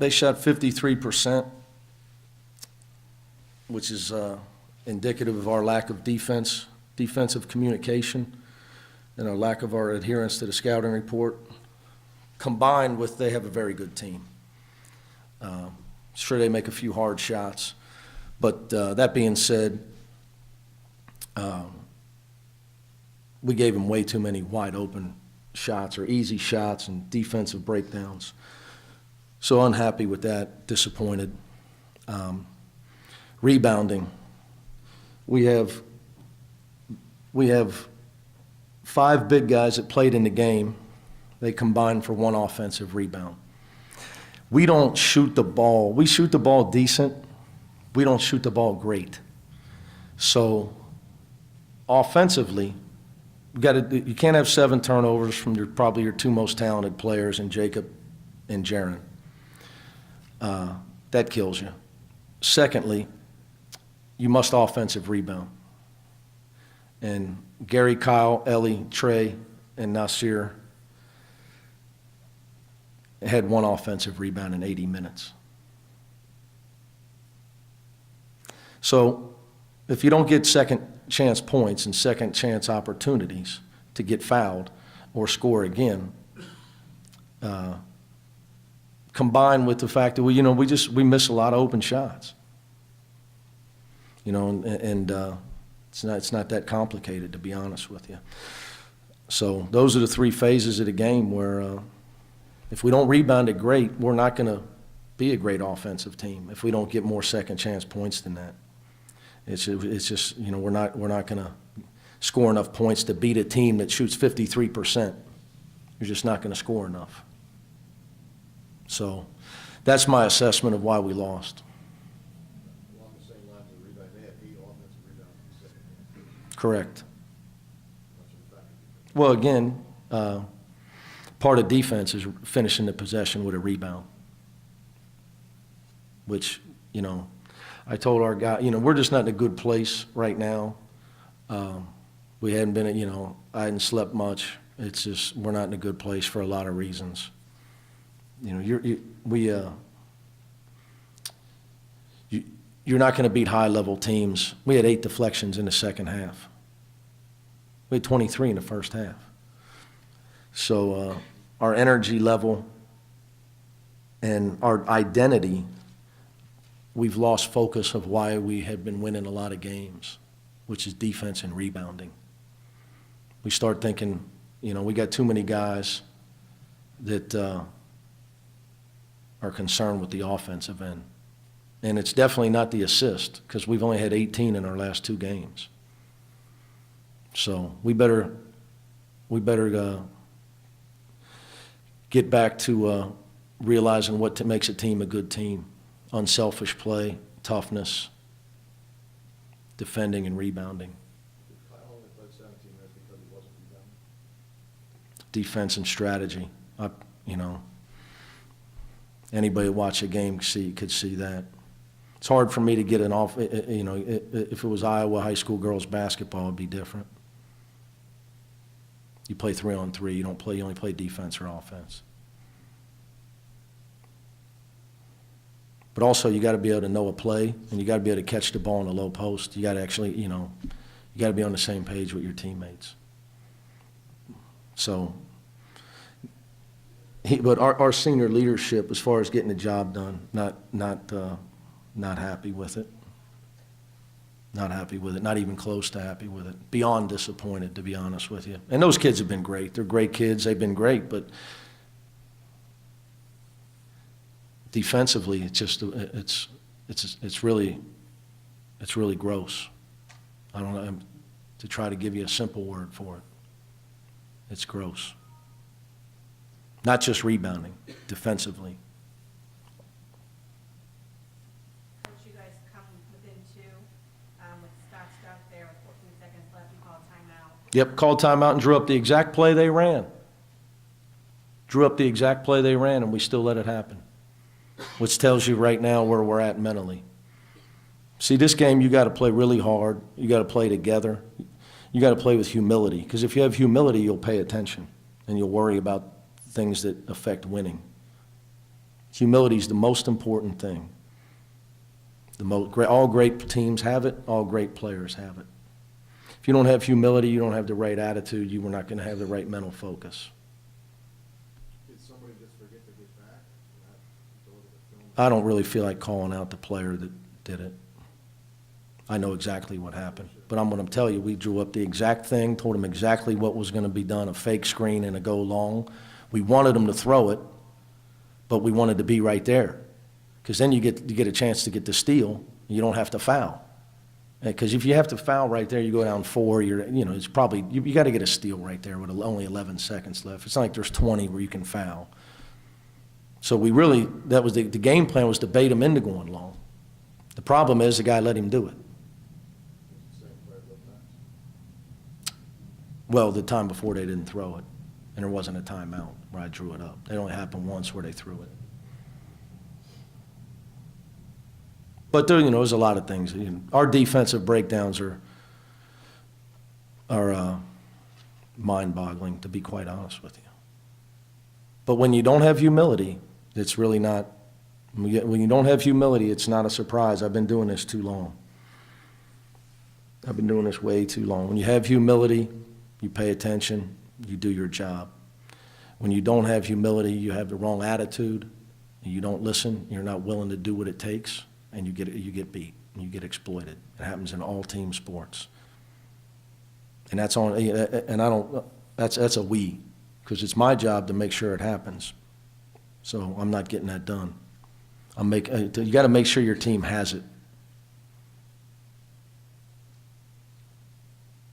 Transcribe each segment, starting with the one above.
They shot 53%, which is indicative of our lack of defensive communication, and our lack of our adherence to the scouting report, combined with they have a very good team. Sure, they make a few hard shots, but that being said, we gave them way too many wide open shots or easy shots and defensive breakdowns. So unhappy with that, disappointed. Rebounding. We have 5 big guys that played in the game. They combined for 1 offensive rebound. We don't shoot the ball. We shoot the ball decent. We don't shoot the ball great. So offensively, you can't have 7 turnovers from probably your 2 most talented players in Jacob and Jaron. That kills you. Secondly, you must offensive rebound. And Gary, Kyle, Ellie, Trey, and Nasir had 1 offensive rebound in 80 minutes. So if you don't get second chance points and second chance opportunities to get fouled or score again, combined with the fact that we miss a lot of open shots. It's not that complicated, to be honest with you. So those are the 3 phases of the game where if we don't rebound it great, we're not going to be a great offensive team if we don't get more second chance points than that. It's just we're not going to score enough points to beat a team that shoots 53%. You're just not going to score enough. So that's my assessment of why we lost. Along the same lines of rebound, they had 8 offensive rebounds in the second half. Correct. Much of the fact. Well, again, part of defense is finishing the possession with a rebound, which, I told our guy, we're just not in a good place right now. We hadn't been, I hadn't slept much. It's just, we're not in a good place for a lot of reasons. You're not going to beat high-level teams. We had 8 deflections in the second half. We had 23 in the first half. So our energy level and our identity, we've lost focus of why we had been winning a lot of games, which is defense and rebounding. We start thinking, we got too many guys that are concerned with the offensive end. And it's definitely not the assist, because we've only had 18 in our last 2 games. So we better get back to realizing what makes a team a good team. Unselfish play, toughness, defending and rebounding. Kyle only played 17 minutes because he wasn't rebounding. Defense and strategy. Anybody that watch a game could see that. It's hard for me to get an off. If it was Iowa high school girls basketball, it'd be different. You play 3-on-3. You only play defense or offense. But also, you got to be able to know a play, and you got to be able to catch the ball in a low post. You got to actually, you got to be on the same page with your teammates. So, but our senior leadership, as far as getting the job done, not happy with it. Not happy with it. Not even close to happy with it. Beyond disappointed, to be honest with you. And those kids have been great. They're great kids. They've been great, but defensively, it's really gross. I don't know, to try to give you a simple word for it. It's gross. Not just rebounding, defensively. Once you guys come within 2, with Scott stuck there with 14 seconds left, you call timeout. Yep, called timeout and drew up the exact play they ran. And we still let it happen, which tells you right now where we're at mentally. See, this game you got to play really hard. You got to play together. You got to play with humility, because if you have humility, you'll pay attention and you'll worry about things that affect winning. Humility is the most important thing. All great teams have it, all great players have it. If you don't have humility, you don't have the right attitude, you are not going to have the right mental focus. Did somebody just forget to get back? Go to the film? I don't really feel like calling out the player that did it. I know exactly what happened. But I'm going to tell you, we drew up the exact thing, told him exactly what was going to be done, a fake screen and a go long. We wanted him to throw it, but we wanted to be right there. Because then you get a chance to get the steal, and you don't have to foul. Because if you have to foul right there, you go down 4, it's probably, you got to get a steal right there with only 11 seconds left. It's not like there's 20 where you can foul. So that was the game plan was to bait him into going long. The problem is the guy let him do it. Same player both times. Well, the time before they didn't throw it, and there wasn't a timeout where I drew it up. It only happened once where they threw it. But there's a lot of things. Our defensive breakdowns are mind-boggling, to be quite honest with you. But when you don't have humility, it's really not. When you don't have humility, it's not a surprise. I've been doing this too long. I've been doing this way too long. When you have humility, you pay attention, you do your job. When you don't have humility, you have the wrong attitude, you don't listen, you're not willing to do what it takes, and you get beat, and you get exploited. It happens in all team sports. And that's a we, because it's my job to make sure it happens. So I'm not getting that done. You got to make sure your team has it.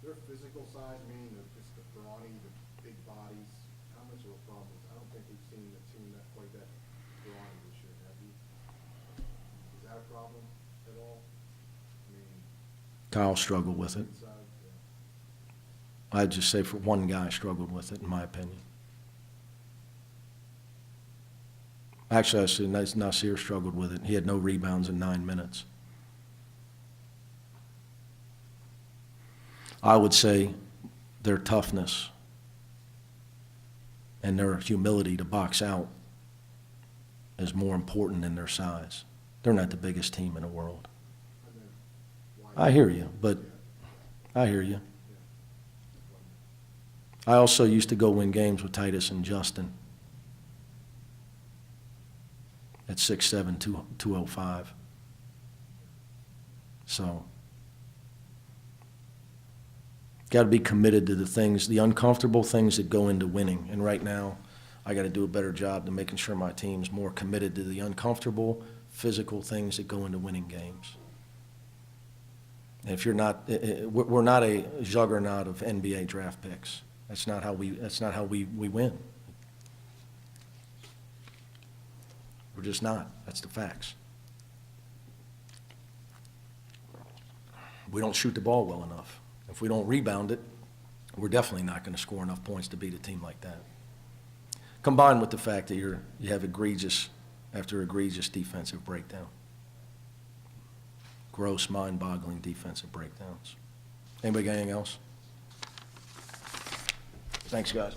Their physical size, meaning just the brawny, the big bodies, how much of a problem is? I don't think we've seen a team that quite that brawny this year, have you? Is that a problem at all? I mean, Kyle struggled with it. inside, I'd just say for one guy struggled with it, in my opinion. Actually, I said Nasir struggled with it. He had no rebounds in 9 minutes. I would say their toughness and their humility to box out is more important than their size. They're not the biggest team in the world. and then why? I hear you, but I hear you. I also used to go win games with Titus and Justin at 6'7", 205. So, got to be committed to the uncomfortable things that go into winning. And right now, I got to do a better job to making sure my team's more committed to the uncomfortable, physical things that go into winning games. And if you're not, we're not a juggernaut of NBA draft picks. That's not how we win. We're just not. That's the facts. We don't shoot the ball well enough. If we don't rebound it, we're definitely not going to score enough points to beat a team like that. Combined with the fact that you have egregious defensive breakdown. Gross, mind-boggling defensive breakdowns. Anybody got anything else? Thanks, guys.